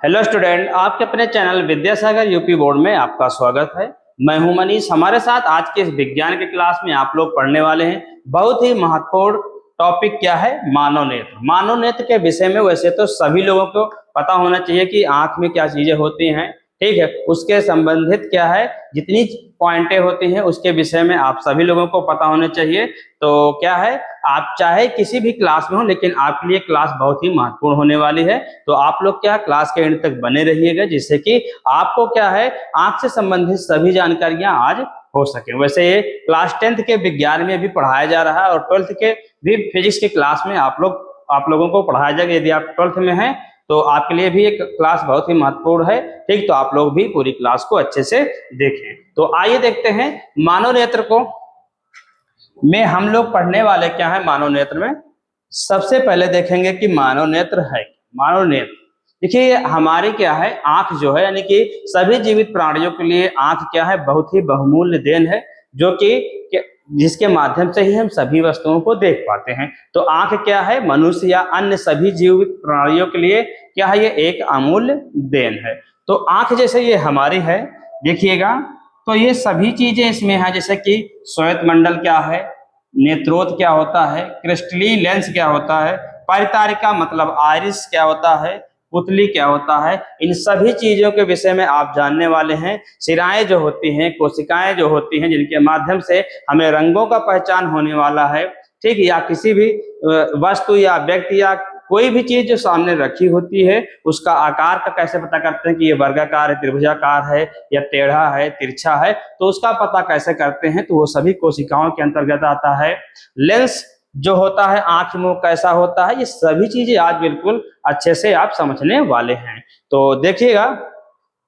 Hello student, आपके अपने channel Vidyasagar UP board में आपका स्वागत है। मैं हूं मनीष। हमारे साथ आज के इस विज्ञान के क्लास में आप लोग पढ़ने वाले हैं बहुत ही महत्वपूर्ण टॉपिक। क्या है? मानव नेत्र। मानव नेत्र के विषय में वैसे तो सभी लोगों को पता होना चाहिए कि आंख में क्या चीजें होती हैं, ठीक है। उसके संबंधित क्या है, जितनी पॉइंटें होती हैं उसके विषय में आप सभी लोगों को पता होना चाहिए। तो क्या है, आप चाहे किसी भी क्लास में हो, लेकिन आपके लिए क्लास बहुत ही महत्वपूर्ण होने वाली है। तो आप लोग क्या क्लास के एंड तक बने रहिएगा, जिससे कि आपको क्या है, आंख से संबंधित सभी जानकारियां आज हो सके। वैसे ये क्लास 10th के विज्ञान में भी पढ़ाया जा रहा है और 12th के भी फिजिक्स के क्लास में आप लोगों को पढ़ाया जाएगा। यदि आप 12th में हैं तो आपके लिए भी एक क्लास बहुत ही महत्वपूर्ण है, ठीक। तो आप लोग भी पूरी क्लास को अच्छे से देखें। तो आइए देखते हैं मानव नेत्र को में हम लोग पढ़ने वाले क्या है। मानव नेत्र में सबसे पहले देखेंगे कि मानव नेत्र है। मानव नेत्र देखिए, हमारी क्या है, आंख जो है, यानी कि सभी जीवित प्राणियों के लिए आंख क्या है, बहुत ही बहुमूल्य देन है, जो कि जिसके माध्यम से ही हम सभी वस्तुओं को देख पाते हैं। तो आंख क्या है, मनुष्य या अन्य सभी जीवित प्राणियों के लिए क्या है, ये एक अमूल्य देन है। तो आंख जैसे ये हमारी है, देखिएगा, तो ये सभी चीजें इसमें है, जैसे कि श्वेत मंडल क्या है, नेत्रोत क्या होता है, क्रिस्टलीय लेंस क्या होता है, परितारिका मतलब आइरिस क्या होता है, पुतली क्या होता है, इन सभी चीजों के विषय में आप जानने वाले हैं। सिराएं जो होती हैं, कोशिकाएं जो होती हैं, जिनके माध्यम से हमें रंगों का पहचान होने वाला है, ठीक। या किसी भी वस्तु या व्यक्ति या कोई भी चीज जो सामने रखी होती है, उसका आकार का कैसे पता करते हैं कि ये वर्गाकार है, त्रिभुजाकार है, या टेढ़ा है, तिरछा है, तो उसका पता कैसे करते हैं, तो वो सभी कोशिकाओं के अंतर्गत आता है। लेंस जो होता है, आंख में कैसा होता है, ये सभी चीजें आज बिल्कुल अच्छे से आप समझने वाले हैं। तो देखिएगा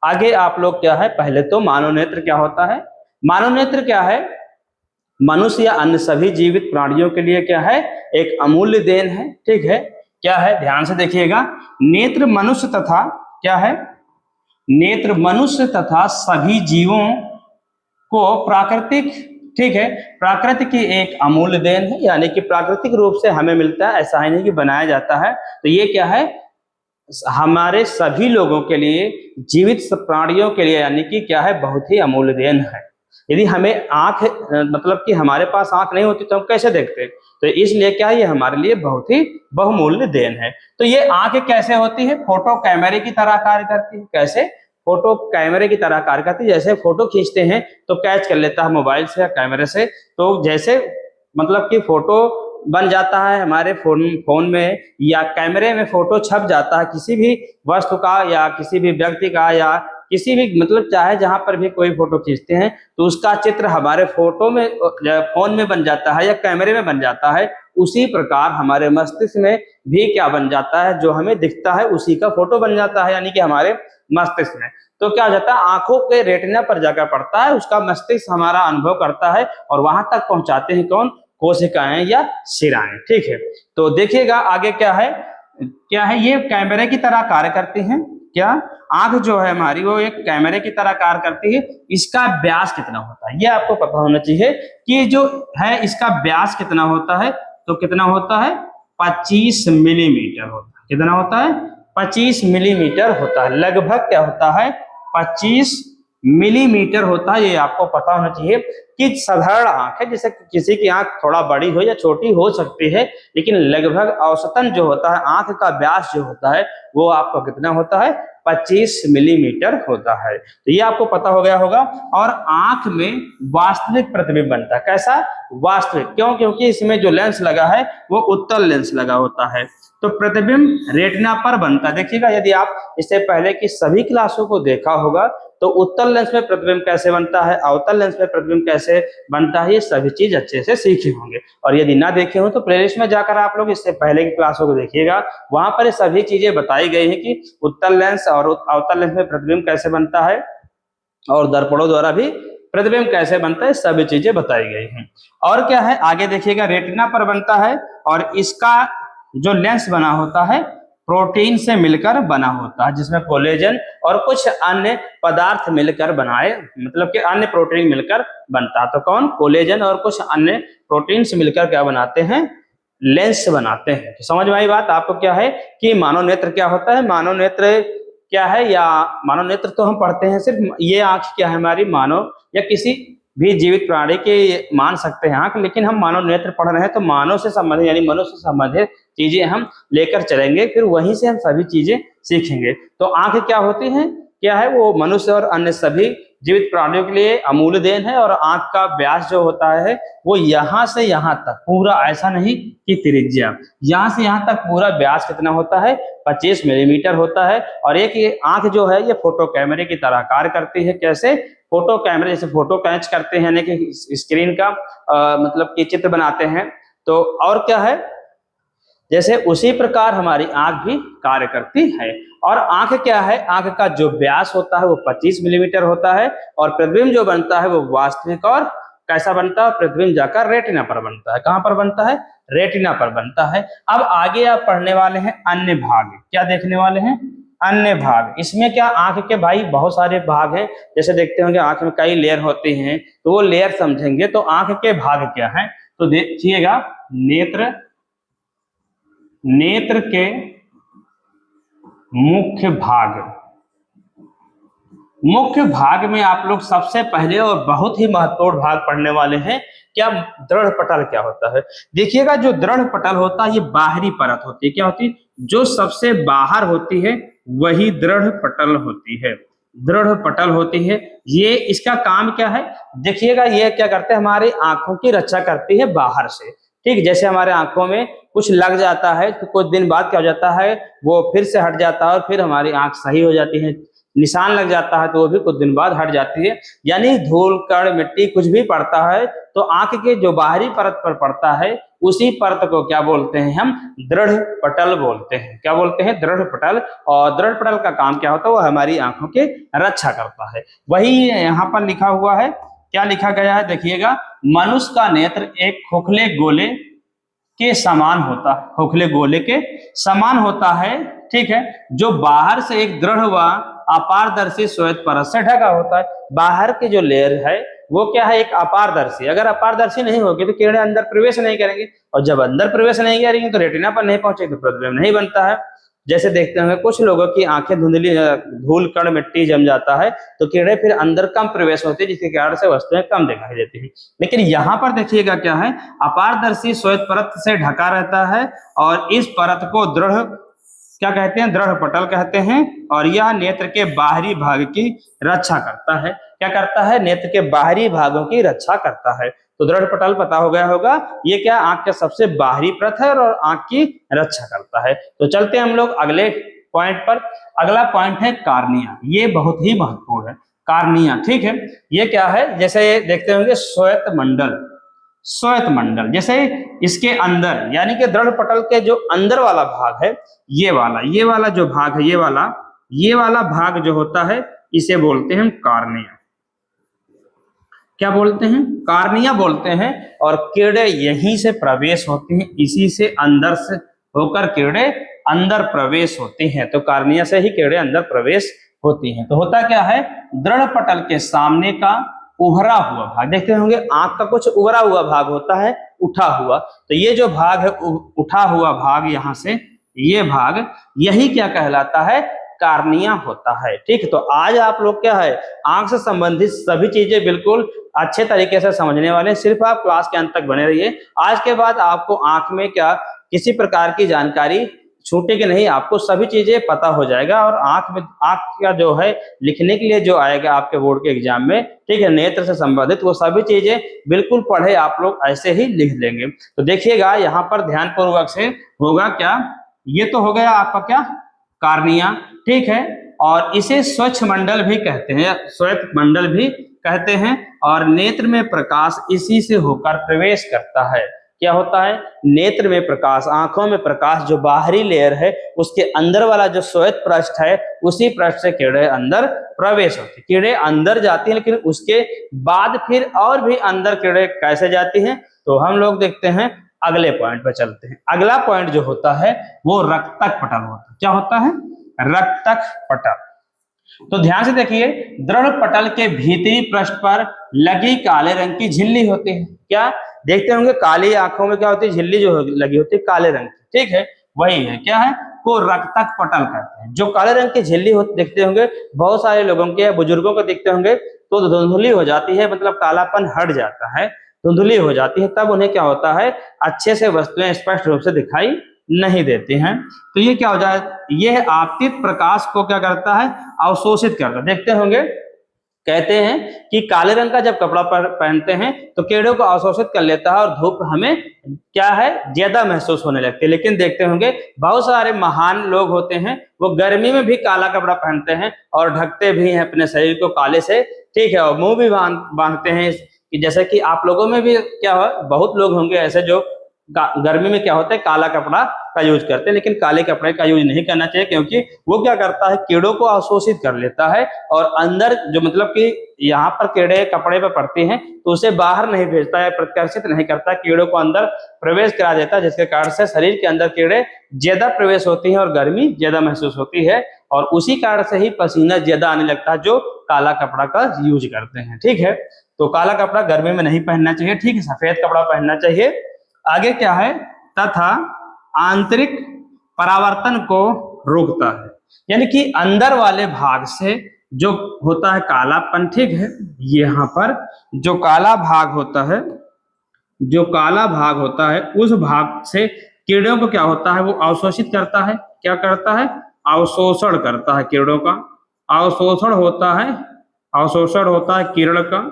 आगे आप लोग क्या है, पहले तो मानव नेत्र क्या होता है। मानव नेत्र क्या है, मनुष्य या अन्य सभी जीवित प्राणियों के लिए क्या है, एक अमूल्य देन है, ठीक है। क्या है, ध्यान से देखिएगा, नेत्र मनुष्य तथा क्या है, नेत्र मनुष्य तथा सभी जीवों को प्राकृतिक, ठीक है, प्राकृतिक की एक अमूल्य देन है, यानी कि प्राकृतिक रूप से हमें मिलता है, ऐसा ही नहीं कि बनाया जाता है। तो ये क्या है, हमारे सभी लोगों के लिए, जीवित प्राणियों के लिए, यानी कि क्या है, बहुत ही अमूल्य देन है। यदि हमें आंख मतलब कि हमारे पास आंख नहीं होती तो हम कैसे देखते? तो इसलिए क्या है, ये हमारे लिए बहुत ही बहुमूल्य देन है। तो ये आंख कैसे होती है, फोटो कैमरे की तरह कार्य करती है। कैसे? फोटो कैमरे की तरह कार्य करती है। जैसे फोटो खींचते हैं तो कैच कर लेता है मोबाइल से या कैमरे से, तो जैसे मतलब कि फोटो बन जाता है हमारे फोन में या कैमरे में, फोटो छप जाता है किसी भी वस्तु का या किसी भी व्यक्ति का या किसी भी मतलब चाहे जहां पर भी कोई फोटो खींचते हैं तो उसका चित्र हमारे फोटो में, फोन में बन जाता है या कैमरे में बन जाता है। उसी प्रकार हमारे मस्तिष्क में भी क्या बन जाता है, जो हमें दिखता है उसी का फोटो बन जाता है, यानी कि हमारे मस्तिष्क में। तो क्या हो जाता है, आंखों के रेटिना पर जाकर पड़ता है, उसका मस्तिष्क हमारा अनुभव करता है और वहां तक पहुंचाते हैं कौन, कोशिकाएं या शिराएं, ठीक है। तो देखिएगा आगे क्या है, ये कैमरे की तरह कार्य करती हैं। क्या, आंख जो है हमारी, वो एक कैमरे की तरह कार्य करती है। इसका व्यास कितना होता है, ये आपको पता होना चाहिए कि जो है इसका व्यास कितना होता है। तो कितना होता है, 25 मिलीमीटर होता है। कितना होता है, 25 मिलीमीटर होता है। लगभग क्या होता है, 25 मिलीमीटर होता है। ये आपको पता होना चाहिए कि साधारण आंख है, जैसे किसी की आंख थोड़ा बड़ी हो या छोटी हो सकती है, लेकिन लगभग औसतन जो होता है आंख का व्यास जो होता है वो आपको कितना होता है, 25 मिलीमीटर होता है। तो ये आपको पता हो गया होगा। और आंख में वास्तविक प्रतिबिंब बनता है। कैसा? वास्तविक। क्यों? क्योंकि इसमें जो लेंस लगा है वो उत्तल लेंस लगा होता है, तो प्रतिबिंब रेटिना पर बनता है। देखिएगा, यदि आप इससे पहले की सभी क्लासों को देखा होगा तो उत्तल लेंस में प्रतिबिंब कैसे बनता है, अवतल लेंस में प्रतिबिंब कैसे बनता है, ये सभी चीज अच्छे से सीखे होंगे। और यदि ना देखे हो तो प्लेलिस्ट में जाकर आप लोग इससे पहले की क्लासों को देखिएगा, वहां पर ये सभी चीजें बताई गई हैं कि उत्तल लेंस और अवतल लेंस में प्रतिबिंब कैसे बनता है और दर्पणों द्वारा भी प्रतिबिंब कैसे बनता है, सभी चीजें बताई गई हैं। और क्या है, आगे देखिएगा, रेटिना पर बनता है और इसका जो लेंस बना होता है प्रोटीन से मिलकर बना होता है, जिसमें कोलेजन और कुछ अन्य पदार्थ मिलकर बनाए, मतलब कि अन्य प्रोटीन मिलकर बनता है। तो कौन, कोलेजन और कुछ अन्य प्रोटीन से मिलकर क्या बनाते हैं, लेंस बनाते हैं। तो समझ में आई बात आपको क्या है कि मानव नेत्र क्या होता है। मानव नेत्र क्या है, या मानव नेत्र तो हम पढ़ते हैं सिर्फ, ये आंख क्या है हमारी मानव या किसी भी जीवित प्राणी के मान सकते हैं आंख, लेकिन हम मानव नेत्र पढ़ रहे हैं तो मानव से संबंधित यानी मनुष्य से संबंधित चीजें हम लेकर चलेंगे, फिर वहीं से हम सभी चीजें सीखेंगे। तो आंख क्या होती है, क्या है, वो मनुष्य और अन्य सभी जीवित प्राणियों के लिए अमूल्य देन है। और आंख का व्यास जो होता है वो यहाँ से यहाँ तक पूरा, ऐसा नहीं कि त्रिज्या, यहाँ से यहाँ तक पूरा व्यास कितना होता है, 25 मिलीमीटर होता है। और एक ये आंख जो है ये फोटो कैमरे की तरह कार्य करती है। कैसे, फोटो कैमरे जैसे फोटो कैच करते हैं यानी कि स्क्रीन का मतलब कि चित्र बनाते हैं, तो और क्या है, जैसे उसी प्रकार हमारी आंख भी कार्य करती है। और आंख क्या है, आंख का जो व्यास होता है वो 25 मिलीमीटर होता है। और प्रतिबिंब जो बनता है वो वास्तविक और कैसा बनता है, प्रतिबिंब जाकर रेटिना पर बनता है। कहां पर बनता है, रेटिना पर बनता है। अब आगे आप पढ़ने वाले हैं अन्य भाग, क्या देखने वाले हैं, अन्य भाग। इसमें क्या, आंख के भाई बहुत सारे भाग हैं, जैसे देखते होंगे आंख में कई लेयर होती हैं, तो वो लेयर समझेंगे। तो आंख के भाग क्या है, तो देखिएगा, नेत्र, नेत्र के मुख्य भाग, मुख्य भाग में आप लोग सबसे पहले और बहुत ही महत्वपूर्ण भाग पढ़ने वाले हैं, क्या, दृढ़ पटल क्या होता है। देखिएगा, जो दृढ़ पटल होता है ये बाहरी परत होती है, क्या होती है, जो सबसे बाहर होती है वही दृढ़ पटल होती है, दृढ़ पटल होती है। ये इसका काम क्या है, देखिएगा, ये क्या करते हैं, हमारी आंखों की रक्षा करती है बाहर से। ठीक, जैसे हमारे आंखों में कुछ लग जाता है तो कुछ दिन बाद क्या हो जाता है, वो फिर से हट जाता है और फिर हमारी आंख सही हो जाती है। निशान लग जाता है तो वो भी कुछ दिन बाद हट जाती है। यानी धूल कण मिट्टी कुछ भी पड़ता है तो आंख के जो बाहरी परत पर पड़ता है उसी परत को क्या बोलते हैं, हम दृढ़ पटल बोलते हैं। क्या बोलते हैं, दृढ़ पटल। और दृढ़ पटल का काम क्या होता है, वो हमारी आंखों की रक्षा करता है। वही यहाँ पर लिखा हुआ है, क्या लिखा गया है, देखिएगा, मनुष्य का नेत्र एक खोखले गोले के समान होता, खोखले गोले के समान होता है। ठीक है, जो बाहर से एक दृढ़ व अपारदर्शी श्वेत परत से ढका होता है। बाहर की जो लेयर है वो क्या है, एक अपारदर्शी, अगर अपारदर्शी नहीं होगी तो किरणें अंदर प्रवेश नहीं करेंगे, और जब अंदर प्रवेश नहीं करेंगे तो रेटिना पर नहीं पहुंचेगी तो प्रतिबिंब नहीं बनता है। जैसे देखते होंगे कुछ लोगों की आंखें धुंधली, धूल कण मिट्टी जम जाता है तो किरणें फिर अंदर कम प्रवेश होती है, जिसके कारण से वस्तुएं कम दिखाई देती है। लेकिन यहाँ पर देखिएगा क्या है, अपारदर्शी श्वेत परत से ढका रहता है और इस परत को दृढ़ क्या कहते हैं, दृढ़ पटल कहते हैं। और यह नेत्र के बाहरी भाग की रक्षा करता है। क्या करता है, नेत्र के बाहरी भागों की रक्षा करता है। तो दृढ़ पटल पता हो गया होगा, ये क्या, आंख के सबसे बाहरी परत है और आंख की रक्षा करता है। तो चलते हैं हम लोग अगले पॉइंट पर। अगला पॉइंट है कार्निया, ये बहुत ही महत्वपूर्ण है, कार्निया। ठीक है, ये क्या है, जैसे देखते होंगे श्वेत मंडल, श्वेत मंडल, जैसे इसके अंदर यानी कि दृढ़ पटल के जो अंदर वाला भाग है, ये वाला जो भाग है, ये वाला भाग जो होता है इसे बोलते हैं कार्निया। क्या बोलते हैं, कार्निया बोलते हैं। और किरणें यहीं से प्रवेश होती हैं, इसी से अंदर से होकर किरणें अंदर प्रवेश होती हैं। तो कार्निया से ही किरणें अंदर प्रवेश होती हैं। तो होता क्या है, दृढ़ पटल के सामने का उभरा हुआ भाग, देखते होंगे आंख का कुछ उभरा हुआ भाग होता है, उठा हुआ, तो ये जो भाग है उठा हुआ भाग, यहाँ से ये भाग, यही क्या कहलाता है, कार्निया होता है। ठीक है, तो आज आप लोग क्या है, आंख से संबंधित सभी चीजें बिल्कुल अच्छे तरीके से समझने वाले हैं। सिर्फ आप क्लास के अंत तक बने रहिए। आज के बाद आपको आंख में क्या किसी प्रकार की जानकारी छूटेगी नहीं, आपको सभी चीजें पता हो जाएगा। और आंख का जो है लिखने के लिए जो आएगा आपके बोर्ड के एग्जाम में, ठीक है, नेत्र से संबंधित वो सभी चीजें बिल्कुल पढ़े आप लोग ऐसे ही लिख लेंगे। तो देखिएगा यहाँ पर ध्यान पूर्वक से होगा क्या, ये तो हो गया आपका क्या, कार्निया। ठीक है, और इसे स्वच्छ मंडल भी कहते हैं, श्वेत मंडल भी कहते हैं। और नेत्र में प्रकाश इसी से होकर प्रवेश करता है। क्या होता है, नेत्र में प्रकाश, आंखों में प्रकाश, जो बाहरी लेयर है उसके अंदर वाला जो श्वेत पृष्ठ है उसी पृष्ठ से किरणें अंदर प्रवेश होती है। किरणें अंदर जाती हैं, लेकिन उसके बाद फिर और भी अंदर किरणें कैसे जाती हैं, तो हम लोग देखते हैं अगले पॉइंट पर चलते हैं। अगला पॉइंट जो होता है वो रक्तक पटल होता है। क्या होता है, रक्तक पटल। तो ध्यान से देखिए, दृढ़ पटल के भीतरी पृष्ठ पर लगी काले रंग की झिल्ली होती है। क्या देखते होंगे, काली आंखों में क्या होती है, झिल्ली जो लगी होती है काले रंग की। ठीक है, वही है, क्या है, को रक्तक पटल कहते हैं। जो काले रंग की झिल्ली देखते होंगे बहुत सारे लोगों के या बुजुर्गों को देखते होंगे तो धुंधली हो जाती है, मतलब कालापन हट जाता है, धुंधली हो जाती है, तब उन्हें क्या होता है अच्छे से वस्तुएं स्पष्ट रूप से दिखाई नहीं देती हैं। तो ये क्या हो जाए, यह आपतित प्रकाश को क्या करता है, अवशोषित करता है। देखते होंगे कहते हैं कि काले रंग का जब कपड़ा पहनते हैं तो कीड़ों को अवशोषित कर लेता है और धूप हमें क्या है ज्यादा महसूस होने लगती है। लेकिन देखते होंगे बहुत सारे महान लोग होते हैं वो गर्मी में भी काला कपड़ा पहनते हैं और ढकते भी हैं अपने शरीर को काले से, ठीक है, और मुंह भी बांधते हैं कि जैसे कि आप लोगों में भी क्या हो, बहुत लोग होंगे ऐसे जो गर्मी में क्या होता है काला कपड़ा का यूज करते हैं, लेकिन काले कपड़े का यूज नहीं करना चाहिए क्योंकि वो क्या करता है कीड़ों को अवशोषित कर लेता है और अंदर जो मतलब कि यहाँ पर कीड़े कपड़े पर पड़ते हैं तो उसे बाहर नहीं भेजता है, प्रतिकर्षित नहीं करता, कीड़ों को अंदर प्रवेश करा देता है, जिसके कारण से शरीर के अंदर कीड़े ज्यादा प्रवेश होती है और गर्मी ज्यादा महसूस होती है और उसी कारण से ही पसीना ज्यादा आने लगता है जो काला कपड़ा का यूज करते हैं। ठीक है, तो काला कपड़ा गर्मी में नहीं पहनना चाहिए, ठीक है, सफेद कपड़ा पहनना चाहिए। आगे क्या है, तथा आंतरिक परावर्तन को रोकता है, यानी कि अंदर वाले भाग से जो होता है कालापन, ठीक है, यहाँ पर जो काला भाग होता है, जो काला भाग होता है उस भाग से कीड़ों को क्या होता है वो अवशोषित करता है, क्या करता है अवशोषण करता है, कीड़ों का अवशोषण होता है, अवशोषण होता है किरण का,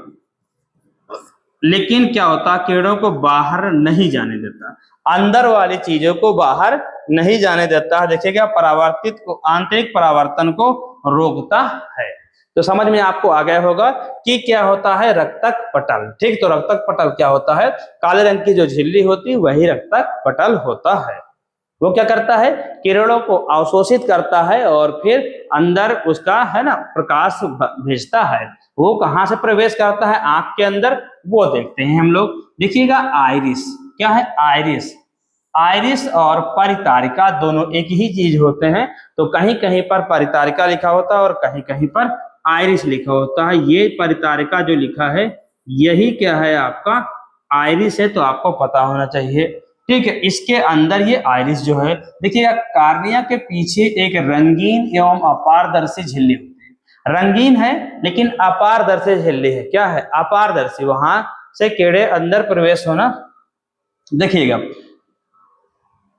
लेकिन क्या होता है कीड़ों को बाहर नहीं जाने देता, अंदर वाली चीजों को बाहर नहीं जाने देता है। देखिएगा परावर्तित को आंतरिक परावर्तन को रोकता है। तो समझ में आपको आ गया होगा कि क्या होता है रक्तक पटल, ठीक, तो रक्तक पटल क्या होता है, काले रंग की जो झिल्ली होती है वही रक्तक पटल होता है। वो क्या करता है किरणों को अवशोषित करता है और फिर अंदर उसका है ना प्रकाश भेजता है। वो कहां से प्रवेश करता है आंख के अंदर, वो देखते हैं हम लोग। देखिएगा आइरिस, क्या है आइरिस, आइरिस और परितारिका दोनों एक ही चीज होते हैं, तो कहीं कहीं पर परितारिका लिखा होता है और कहीं कहीं पर आइरिस लिखा होता है। ये परितारिका जो लिखा है यही क्या है आपका आइरिस है, तो आपको पता होना चाहिए, ठीक है। इसके अंदर ये आइरिस जो है, देखिएगा कार्निया के पीछे एक रंगीन एवं अपारदर्शी झिल्ली होती है, रंगीन है लेकिन अपारदर्शी झिल्ली है, क्या है अपारदर्शी, वहां से कीड़े अंदर प्रवेश होना। देखिएगा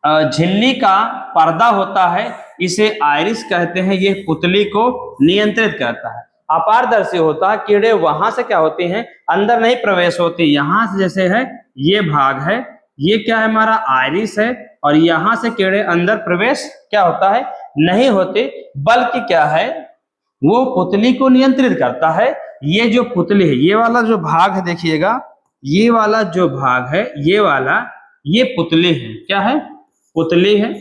झिल्ली का पर्दा होता है, इसे आइरिस कहते हैं, ये पुतली को नियंत्रित करता है। अपारदर्शी होता है, कीड़े वहां से क्या होते हैं अंदर नहीं प्रवेश होती, यहां से जैसे है ये भाग है, ये क्या है हमारा आइरिस है और यहां से कीड़े अंदर प्रवेश क्या होता है नहीं होते, बल्कि क्या है वो पुतली को नियंत्रित करता है। ये जो पुतली है, ये वाला जो भाग है, देखिएगा ये वाला जो भाग है, ये वाला ये पुतली है, क्या है पुतली है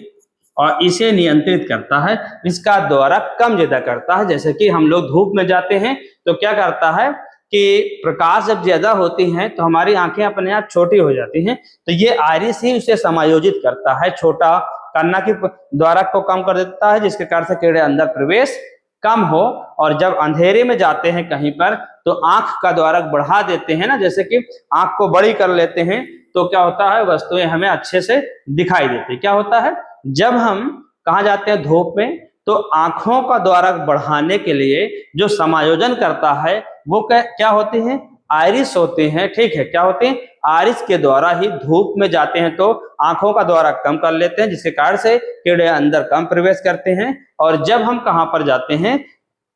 और इसे नियंत्रित करता है, इसका द्वारा कम ज्यादा करता है। जैसे कि हम लोग धूप में जाते हैं तो क्या करता है कि प्रकाश जब ज्यादा होती है तो हमारी आंखें अपने आप छोटी हो जाती हैं, तो ये आइरिस ही उसे समायोजित करता है, छोटा करना के द्वारा को कम कर देता है, जिसके कारण से कीड़े अंदर प्रवेश कम हो। और जब अंधेरे में जाते हैं कहीं पर तो आंख का द्वारा बढ़ा देते हैं ना, जैसे कि आंख को बड़ी कर लेते हैं तो क्या होता है वस्तुएं हमें अच्छे से दिखाई देती। क्या होता है जब हम कहाँ जाते हैं धूप में तो आंखों का द्वारा बढ़ाने के लिए जो समायोजन करता है वो क्या होते हैं आइरिस होते हैं, ठीक है, क्या होते हैं आइरिस के द्वारा ही धूप में जाते हैं तो आंखों का द्वारा कम कर लेते हैं, जिसके कारण से कीड़े अंदर कम प्रवेश करते हैं। और जब हम कहाँ पर जाते हैं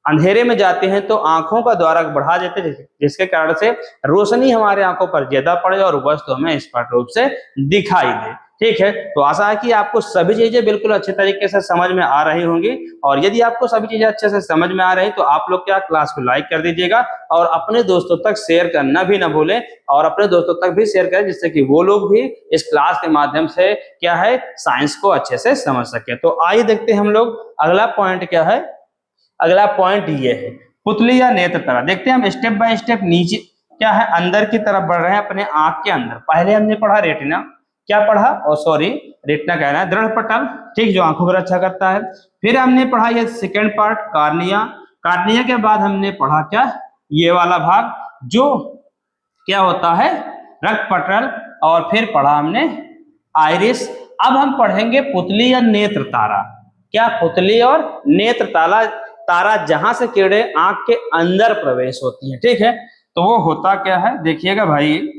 अंधेरे में जाते हैं तो आंखों का द्वारा बढ़ा देते हैं, जिसके कारण से रोशनी हमारे आंखों पर ज्यादा पड़े और वस्तु हमें स्पष्ट रूप से दिखाई दे। ठीक है, तो आशा है कि आपको सभी चीजें बिल्कुल अच्छे तरीके से समझ में आ रही होंगी, और यदि आपको सभी चीजें अच्छे से समझ में आ रही तो आप लोग क्या क्लास को लाइक कर दीजिएगा और अपने दोस्तों तक शेयर करना भी ना भूलें, और अपने दोस्तों तक भी शेयर करें जिससे कि वो लोग भी इस क्लास के माध्यम से क्या है साइंस को अच्छे से समझ सके। तो आइए देखते हैं हम लोग अगला पॉइंट क्या है। अगला पॉइंट ये है पुतली या नेत्र तारा। देखते हैं हम स्टेप बाय स्टेप नीचे क्या है अंदर की तरफ बढ़ रहे हैं अपने आंख के अंदर। पहले हमने पढ़ा रेटिना, क्या पढ़ा रेटिना कहना है दृढ़ पटल, ठीक, जो आंखों पर रक्षा करता है। फिर हमने पढ़ा ये सेकेंड पार्ट कार्निया, कार्निया के बाद हमने पढ़ा क्या ये वाला भाग जो क्या होता है रक्त पटल, और फिर पढ़ा हमने आइरिस। अब हम पढ़ेंगे पुतली या नेत्र तारा। क्या, पुतली और नेत्र तारा, तारा जहां से किरणें आंख के अंदर प्रवेश होती हैं। ठीक है, तो वो होता क्या है देखिएगा भाई,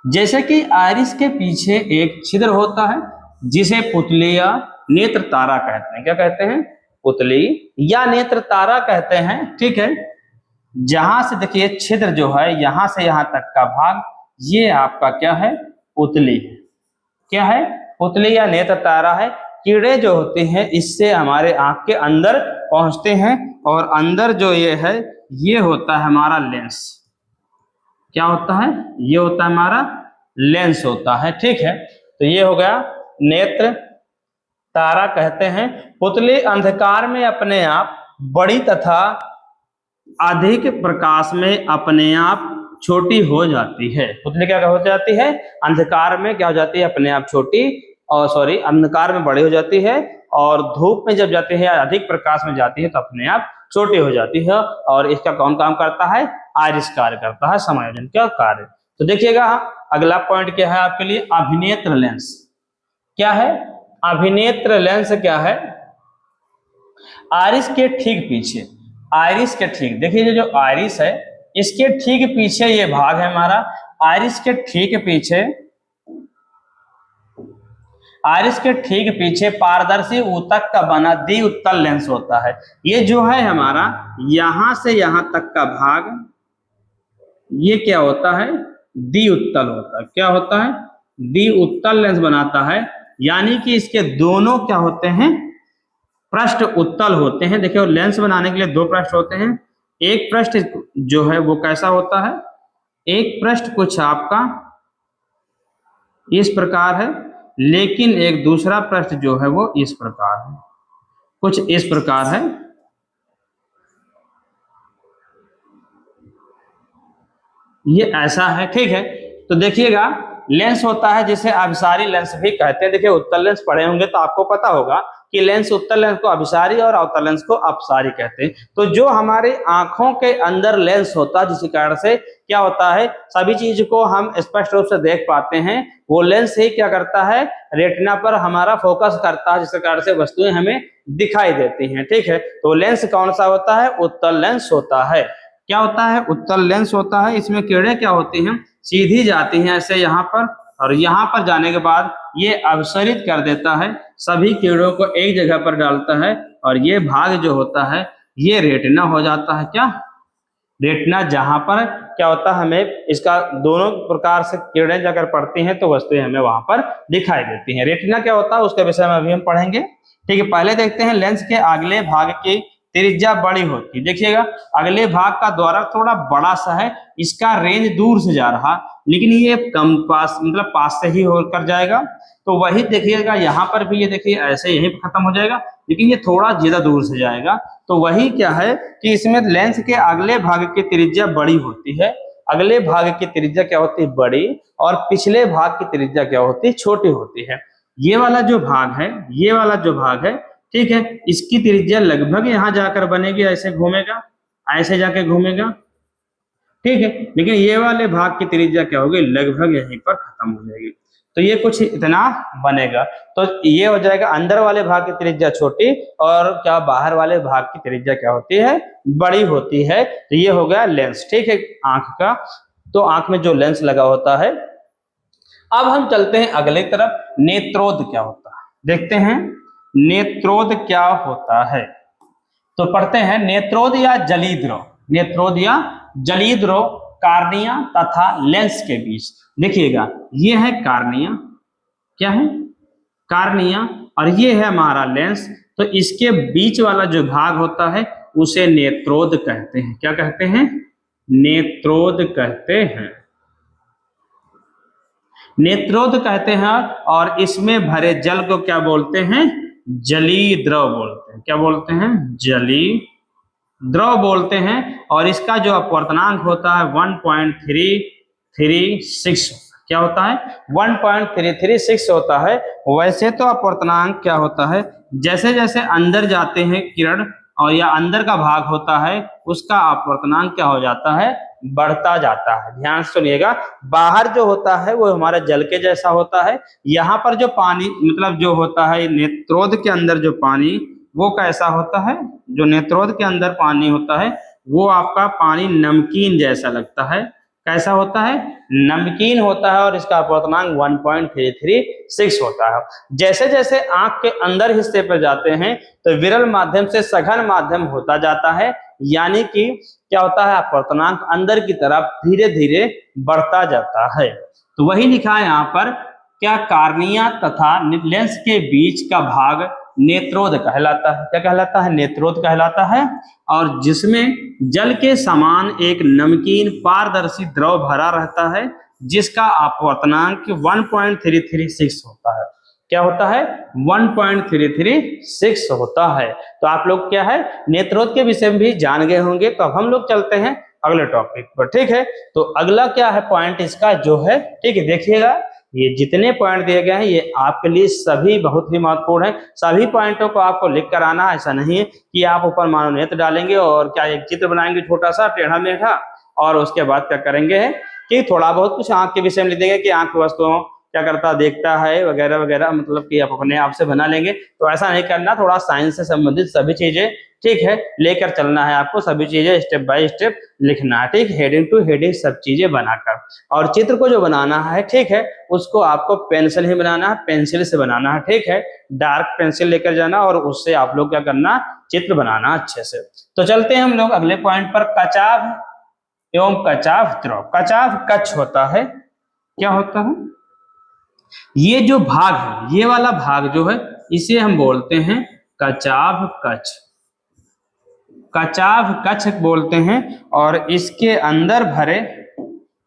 जैसे कि आइरिस के पीछे एक छिद्र होता है जिसे पुतली या नेत्र तारा कहते हैं। क्या कहते हैं? पुतली या नेत्र तारा कहते हैं। ठीक है, जहां से देखिए छिद्र जो है यहां से यहां तक का भाग, ये आपका क्या है? पुतली है। क्या है? पुतली या नेत्र तारा है। कीड़े जो होते हैं इससे हमारे आंख के अंदर पहुंचते हैं, और अंदर जो ये है ये होता है हमारा लेंस। क्या होता है? ये होता है हमारा लेंस होता है। ठीक है, तो ये हो गया नेत्र तारा कहते हैं। पुतली अंधकार में अपने आप बड़ी तथा अधिक प्रकाश में अपने आप छोटी हो जाती है। पुतली क्या हो जाती है? अंधकार में क्या हो जाती है? अपने आप छोटी, और सॉरी अंधकार में बड़ी हो जाती है, और धूप में जब जाती है या अधिक प्रकाश में जाती है तो अपने आप छोटी हो जाती है। और इसका कौन काम करता है? आइरिस कार्य करता है, समायोजन का कार्य। तो देखिएगा अगला पॉइंट क्या है आपके लिए? अभिनेत्र लेंस। क्या है? अभिनेत्र लेंस क्या है? आइरिस के ठीक पीछे, आइरिस के ठीक, देखिए जो आइरिस है इसके ठीक पीछे ये भाग है हमारा। आइरिस के ठीक पीछे, आइरिस के ठीक पीछे पारदर्शी ऊतक का बना द्विउत्तल लेंस होता है। ये जो है हमारा यहां से यहां तक का भाग, ये क्या होता है? द्विउत्तल होता है। क्या होता है? द्विउत्तल लेंस बनाता है, यानी कि इसके दोनों क्या होते हैं? पृष्ठ उत्तल होते हैं। देखिए लेंस बनाने के लिए दो पृष्ठ होते हैं। एक पृष्ठ जो है वो कैसा होता है? एक पृष्ठ कुछ आपका इस प्रकार है, लेकिन एक दूसरा पृष्ठ जो है वो इस प्रकार है, कुछ इस प्रकार है। ये ऐसा है। ठीक है, तो देखिएगा लेंस होता है जिसे अभिसारी लेंस भी कहते हैं। देखिए उत्तल लेंस पढ़े होंगे तो आपको पता होगा कि लेंस, उत्तल लेंस को अभिसारी और अवतल लेंस को अपसारी कहते हैं। तो जो हमारे आंखों के अंदर लेंस होता है जिस कारण से क्या होता है, सभी चीज को हम स्पष्ट रूप से देख पाते हैं, वो लेंस ही क्या करता है? रेटिना पर हमारा फोकस करता है, जिस कारण से वस्तुएं हमें दिखाई देती हैं। ठीक है, तो लेंस कौन सा होता है? उत्तल लेंस होता है। क्या होता है? उत्तल लेंस होता है। इसमें किरणें क्या होती हैं? सीधी जाती हैं ऐसे यहाँ पर, और यहाँ पर जाने के बाद ये अपसरित कर देता है, सभी किरणों को एक जगह पर डालता है, और ये भाग जो होता है ये रेटिना हो जाता है। क्या? रेटिना, जहां पर क्या होता है हमें इसका दोनों प्रकार से किरणें जाकर पड़ती हैं तो वस्तुएं हमें वहां पर दिखाई देती हैं। रेटिना क्या होता है उसके विषय में अभी हम पढ़ेंगे। ठीक है, पहले देखते हैं लेंस के अगले भाग की त्रिज्या बड़ी होती है। देखिएगा अगले भाग का द्वारा थोड़ा बड़ा सा है, इसका रेंज दूर से जा रहा, लेकिन ये कम पास, मतलब पास से ही होकर जाएगा। तो वही देखिएगा यहाँ पर भी, ये देखिए ऐसे यहीं पर खत्म हो जाएगा, लेकिन ये थोड़ा ज्यादा दूर से जाएगा। तो वही क्या है कि इसमें लेंस के अगले भाग की त्रिज्या बड़ी होती है। अगले भाग की त्रिज्या क्या होती है? बड़ी, और पिछले भाग की त्रिज्या क्या होती है? छोटी होती है। ये वाला जो भाग है, ये वाला जो भाग है, ठीक है, इसकी त्रिज्या लगभग यहां जाकर बनेगी, ऐसे घूमेगा, ऐसे जाके घूमेगा। ठीक है, लेकिन ये वाले भाग की त्रिज्या क्या होगी? लगभग यहीं पर खत्म हो जाएगी। तो ये कुछ इतना बनेगा। तो ये हो जाएगा अंदर वाले भाग की त्रिज्या छोटी, और क्या बाहर वाले भाग की त्रिज्या क्या होती है? बड़ी होती है। तो ये हो गया लेंस। ठीक है, आंख का, तो आंख में जो लेंस लगा होता है। अब हम चलते हैं अगले तरफ, नेत्रोद क्या होता है देखते हैं। नेत्रोद क्या होता है तो पढ़ते हैं, नेत्रोद या जलीद्रव, नेत्रोद या जलीद्रव कार्निया तथा लेंस के बीच। देखिएगा ये है कार्निया, क्या है? कार्निया, और ये है हमारा लेंस। तो इसके बीच वाला जो भाग होता है उसे नेत्रोद कहते हैं। क्या कहते हैं? नेत्रोद कहते हैं, नेत्रोद कहते हैं। और इसमें भरे जल को क्या बोलते हैं? जलीय द्रव बोलते हैं। क्या बोलते हैं? जलीय द्रव बोलते हैं। और इसका जो अपवर्तनांक होता है 1.336, क्या होता है? 1.336 होता है। वैसे तो अपवर्तनांक क्या होता है, जैसे जैसे अंदर जाते हैं किरण और या अंदर का भाग होता है उसका अपवर्तनांक क्या हो जाता है, बढ़ता जाता है। ध्यान से सुनिएगा, बाहर जो होता है वो हमारा जल के जैसा होता है, यहाँ पर जो पानी मतलब जो होता है नेत्रोद के अंदर जो पानी वो कैसा होता है, जो नेत्रोद के अंदर पानी होता है वो आपका पानी नमकीन जैसा लगता है। कैसा होता है, नमकीन होता है और इसका अपवर्तनांक 1.336 होता है। जैसे जैसे आंख के अंदर हिस्से पर जाते हैं तो विरल माध्यम से सघन माध्यम होता जाता है, यानी कि क्या होता है, अपवर्तनांक अंदर की तरफ धीरे धीरे बढ़ता जाता है। तो वही लिखा है यहाँ पर, क्या कार्निया तथा लेंस के बीच का भाग नेत्रोद कहलाता है। क्या कहलाता है, नेत्रोद कहलाता है। और जिसमें जल के समान एक नमकीन पारदर्शी द्रव भरा रहता है जिसका अपवर्तनांक 1.336 होता है। क्या होता है, 1.336 होता है। तो आप लोग क्या है, नेत्रोद के विषय में भी जान गए होंगे। तो अब हम लोग चलते हैं अगले टॉपिक पर, ठीक है। तो अगला क्या है पॉइंट इसका जो है, ठीक है, देखिएगा ये जितने पॉइंट दिए गए हैं ये आपके लिए सभी बहुत ही महत्वपूर्ण है। सभी पॉइंटों को आपको लिख कर आना, ऐसा नहीं है कि आप ऊपर मानव नेत्र डालेंगे और क्या एक चित्र बनाएंगे छोटा सा टेढ़ा मेढ़ा और उसके बाद क्या करेंगे कि थोड़ा बहुत कुछ आंख के विषय में लिख देंगे कि आंख वस्तुओं क्या करता देखता है वगैरह वगैरह, मतलब कि आप अपने आप से बना लेंगे। तो ऐसा नहीं करना, थोड़ा साइंस से संबंधित सभी चीजें, ठीक है, लेकर चलना है आपको। सभी चीजें स्टेप बाय स्टेप लिखना है, ठीक, हेडिंग टू हेडिंग सब चीजें बनाकर। और चित्र को जो बनाना है, ठीक है, उसको आपको पेंसिल ही बनाना है, पेंसिल से बनाना है, ठीक है। डार्क पेंसिल लेकर जाना और उससे आप लोग क्या करना, चित्र बनाना अच्छे से। तो चलते हैं हम लोग अगले पॉइंट पर, कचाव एवं कचाव द्रव। कचाव कच्छ होता है, क्या होता है, ये जो भाग है, ये वाला भाग जो है इसे हम बोलते हैं कचाव कच्छ। कचाव कच्छ बोलते हैं। और इसके अंदर भरे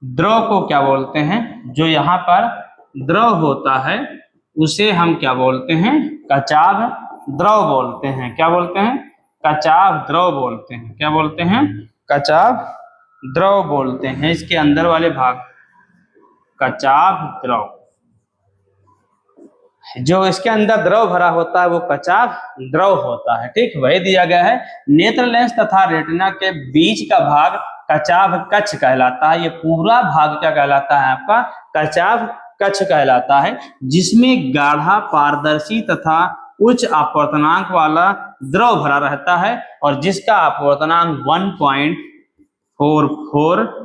द्रव को क्या बोलते हैं, जो यहाँ पर द्रव होता है उसे हम क्या बोलते हैं, कचाव द्रव बोलते हैं। क्या बोलते हैं, कचाव द्रव बोलते हैं। क्या बोलते हैं, कचाव द्रव बोलते हैं। इसके अंदर वाले भाग कचाव द्रव, जो इसके अंदर द्रव भरा होता है वो कचाव द्रव होता है, ठीक। वही दिया गया है, नेत्र लेंस तथा रेटिना के बीच का भाग कचाव कच्छ कहलाता है। ये पूरा भाग क्या कहलाता है आपका, कचाव कच्छ कहलाता है, जिसमें गाढ़ा पारदर्शी तथा उच्च अपवर्तनांक वाला द्रव भरा रहता है और जिसका अपवर्तनांक 1.44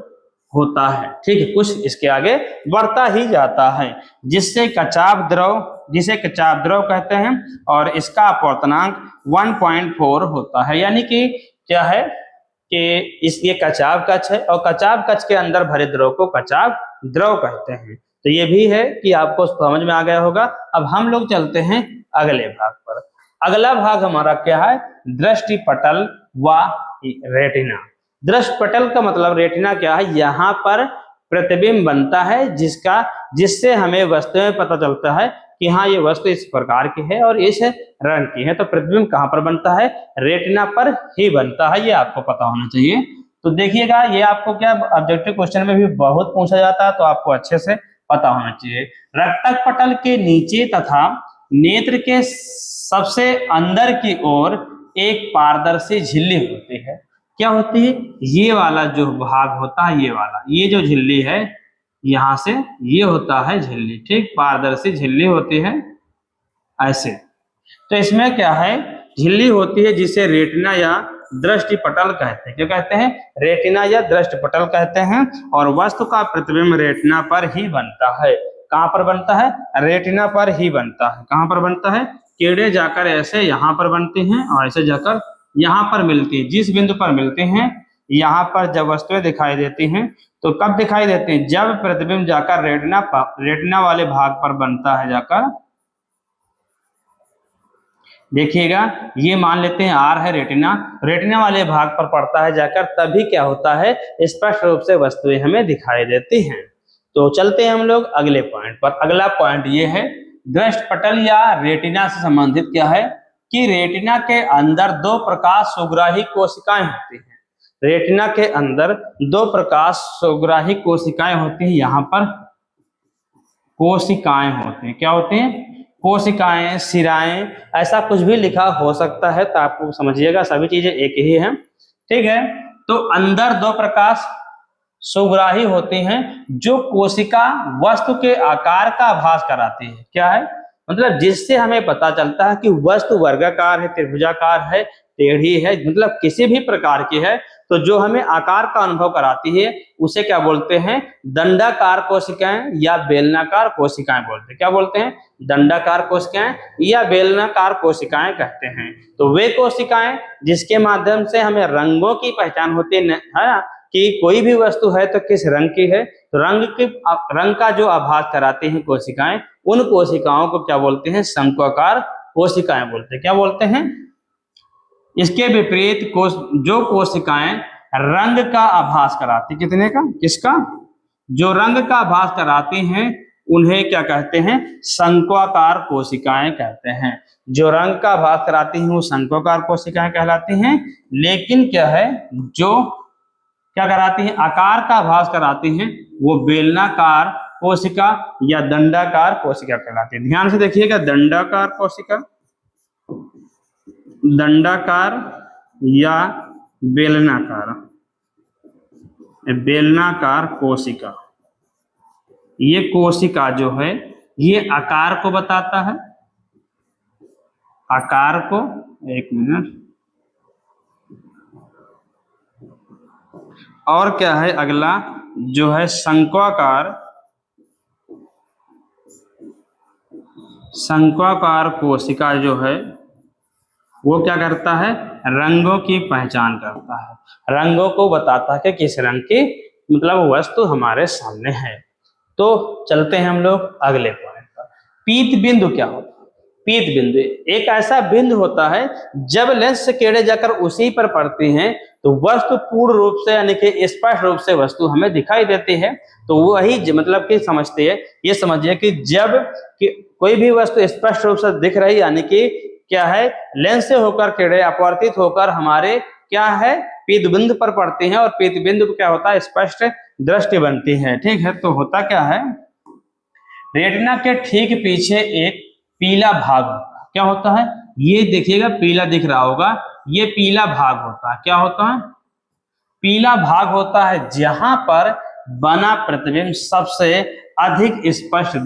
होता है, ठीक है। कुछ इसके आगे बढ़ता ही जाता है, जिससे कचाव द्रव, जिसे कचाव द्रव कहते हैं, और इसका अपवर्तनांक 1.4 होता है। यानी कि क्या है कि ये कचाव कच्छ है और कचाव कच्छ के अंदर भरे द्रव को कचाव द्रव कहते हैं। तो ये भी है कि आपको समझ में आ गया होगा। अब हम लोग चलते हैं अगले भाग पर। अगला भाग हमारा क्या है, दृष्टिपटल व रेटिना। दृष्टिपटल का मतलब रेटिना क्या है, यहाँ पर प्रतिबिंब बनता है जिससे हमें वस्तुएं पता चलता है कि हाँ ये वस्तु इस प्रकार की है और इस रंग की है। तो प्रतिबिंब कहाँ पर बनता है, रेटिना पर ही बनता है, ये आपको पता होना चाहिए। तो देखिएगा ये आपको क्या ऑब्जेक्टिव क्वेश्चन में भी बहुत पूछा जाता है, तो आपको अच्छे से पता होना चाहिए। रक्तक पटल के नीचे तथा नेत्र के सबसे अंदर की ओर एक पारदर्शी झिल्ली होती है। क्या होती है, ये वाला जो भाग होता है, ये वाला, ये जो झिल्ली है यहां से ये होता है झिल्ली, ठीक, पारदर्शी झिल्ली होती है ऐसे। तो इसमें क्या है, झिल्ली होती है जिसे रेटिना या दृष्टिपटल कहते हैं। क्या कहते हैं, रेटिना या दृष्टिपटल कहते हैं। और वस्तु का प्रतिबिंब रेटिना पर ही बनता है। कहां पर बनता है, रेटिना पर ही बनता है। कहां पर बनता है, किरणें जाकर ऐसे यहाँ पर बनती हैं और ऐसे जाकर यहाँ पर मिलती है। जिस बिंदु पर मिलते हैं यहाँ पर जब वस्तुएं दिखाई देती हैं, तो कब दिखाई देती हैं, जब प्रतिबिंब जाकर रेटिना वाले भाग पर बनता है। जाकर देखिएगा, ये मान लेते हैं आर है रेटिना, रेटिना वाले भाग पर पड़ता है जाकर, तभी क्या होता है, स्पष्ट रूप से वस्तुएं हमें दिखाई देती हैं। तो चलते हैं हम लोग अगले पॉइंट पर। अगला पॉइंट ये है, दृष्टिपटल या रेटिना से संबंधित क्या है कि रेटिना के अंदर दो प्रकाश सुग्राही कोशिकाएं होती हैं। रेटिना के अंदर दो प्रकाश सुग्राही कोशिकाएं होती हैं। यहाँ पर कोशिकाएं होती हैं। क्या होती हैं, कोशिकाएं, शिराएं, ऐसा कुछ भी लिखा हो सकता है, तो आपको समझिएगा सभी चीजें एक ही है। ठीक है, तो अंदर दो प्रकाश सुग्राही होते हैं जो कोशिका वस्तु के आकार का आभास कराती है। क्या है मतलब, जिससे हमें पता चलता है कि वस्तु वर्गाकार है, त्रिभुजाकार है, टेढ़ी है, मतलब किसी भी प्रकार की है, तो जो हमें आकार का अनुभव कराती है उसे क्या बोलते हैं, दंडाकार कोशिकाएं या बेलनाकार कोशिकाएं बोलते हैं। क्या बोलते हैं, दंडाकार कोशिकाएं या बेलनाकार कोशिकाएं कहते हैं। तो वे कोशिकाएं जिसके माध्यम से हमें रंगों की पहचान होती है ना, कि कोई भी वस्तु है तो किस रंग की है, तो रंग का जो आभास कराती हैं कोशिकाएं, उन कोशिकाओं को क्या बोलते हैं, शंक्वाकार कोशिकाएं बोलते हैं। क्या बोलते हैं। इसके विपरीत जो कोशिकाएं रंग का आभास कराती, कितने का, किसका, जो रंग का आभास कराती हैं उन्हें क्या कहते हैं, शंक्वाकार कोशिकाएं कहते हैं। जो रंग का आभास कराती हैं वो शंक्वाकार कोशिकाएं कहलाती हैं। लेकिन क्या है, जो क्या कराती हैं, आकार का आभास कराती हैं, वो बेलनाकार कोशिका या दंडाकार कोशिका कहलाती है। ध्यान से देखिएगा, दंडाकार कोशिका, दंडाकार या बेलनाकार, बेलनाकार कोशिका, ये कोशिका जो है ये आकार को बताता है, आकार को, एक मिनट, और क्या है अगला जो है शंक्वाकार, शंक्वाकार कोशिका जो है वो क्या करता है, रंगों की पहचान करता है, रंगों को बताता है कि किस रंग की मतलब वस्तु हमारे सामने है। तो चलते हैं हम लोग अगले पॉइंट पर। पीत बिंदु क्या होता है। पीत बिंदु एक ऐसा बिंदु होता है जब लेंस से किरणें जाकर उसी पर पड़ती हैं तो वस्तु पूर्ण रूप से यानी कि स्पष्ट रूप से वस्तु हमें दिखाई देती है। तो वही मतलब कि समझते हैं, ये समझिए कि जब कोई भी वस्तु स्पष्ट रूप से दिख रही यानी कि क्या है, लेंस से होकर किरणें अपवर्तित होकर हमारे क्या है, पीत बिंदु पर पड़ती हैं और पीत बिंदु को क्या होता है, स्पष्ट दृष्टि बनती है। ठीक है, तो होता क्या है, रेटिना के ठीक पीछे एक पीला भाग होता है। क्या होता है, ये देखिएगा पीला दिख रहा होगा, ये पीला भाग होता है। क्या होता है, पीला भाग होता है जहां पर बना प्रतिबिंब सबसे अधिक स्पष्ट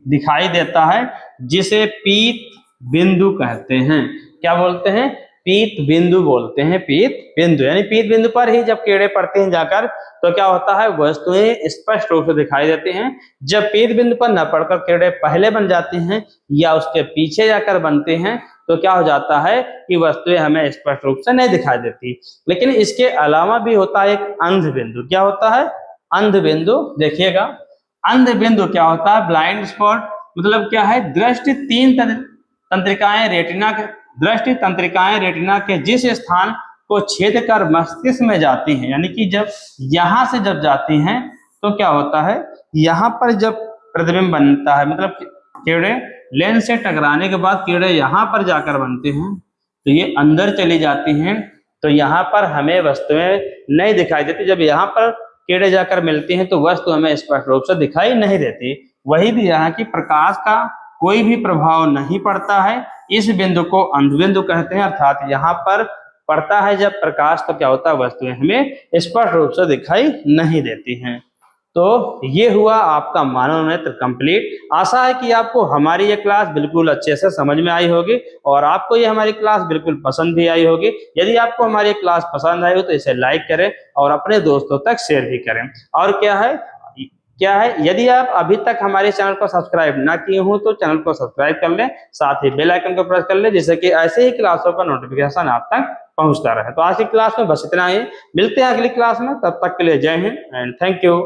दिखाई देता है, जिसे पीत बिंदु कहते हैं। क्या बोलते हैं, पीत बिंदु बोलते हैं। पीत बिंदु यानी पीत बिंदु पर ही जब किरणें पड़ती हैं जाकर तो क्या होता है, वस्तुएं स्पष्ट रूप से दिखाई देती हैं। जब पीत बिंदु पर न पड़कर किरणें पहले बन जाती हैं या उसके पीछे जाकर बनते हैं तो क्या हो जाता है कि वस्तुएं हमें स्पष्ट रूप से नहीं दिखाई देती। लेकिन इसके अलावा भी होता है एक अंध बिंदु। क्या होता है, अंध बिंदु। देखिएगा अंध बिंदु क्या होता है, ब्लाइंड स्पॉट, मतलब क्या है, दृष्टि तीन तंत्रिकाएं रेटिना के, दृष्टि तंत्रिकाएं रेटिना के जिस स्थान को छेद कर मस्तिष्क में जाती हैं, यानी कि जब यहां से जब जाती हैं तो क्या होता है, यहां पर जब प्रतिबिंब बनता है, मतलब किरणें लेंस से टकराने के बाद किरणें यहां पर जाकर बनते हैं तो ये अंदर चली जाती हैं, तो यहाँ पर हमें वस्तुएं नहीं दिखाई देती। जब यहाँ पर किरणें जाकर मिलती हैं तो वस्तु हमें स्पष्ट रूप से दिखाई नहीं देती। वही भी यहाँ की प्रकाश का कोई भी प्रभाव नहीं पड़ता है। इस बिंदु को अंध बिंदु कहते हैं, अर्थात यहाँ पर पड़ता है जब प्रकाश तो क्या होता है, वस्तुएं हमें स्पष्ट रूप से दिखाई नहीं देती हैं। तो ये हुआ आपका मानव नेत्र कंप्लीट। आशा है कि आपको हमारी ये क्लास बिल्कुल अच्छे से समझ में आई होगी और आपको ये हमारी क्लास बिल्कुल पसंद भी आई होगी। यदि आपको हमारी क्लास पसंद आई हो तो इसे लाइक करें और अपने दोस्तों तक शेयर भी करें। और क्या है, यदि आप अभी तक हमारे चैनल को सब्सक्राइब ना किए हो तो चैनल को सब्सक्राइब कर लें, साथ ही बेल आइकन को प्रेस कर लें, जिससे कि ऐसे ही क्लासों का नोटिफिकेशन आप तक पहुंचता रहे। तो आज की क्लास में बस इतना ही, मिलते हैं अगली क्लास में, तब तक के लिए जय हिंद एंड थैंक यू।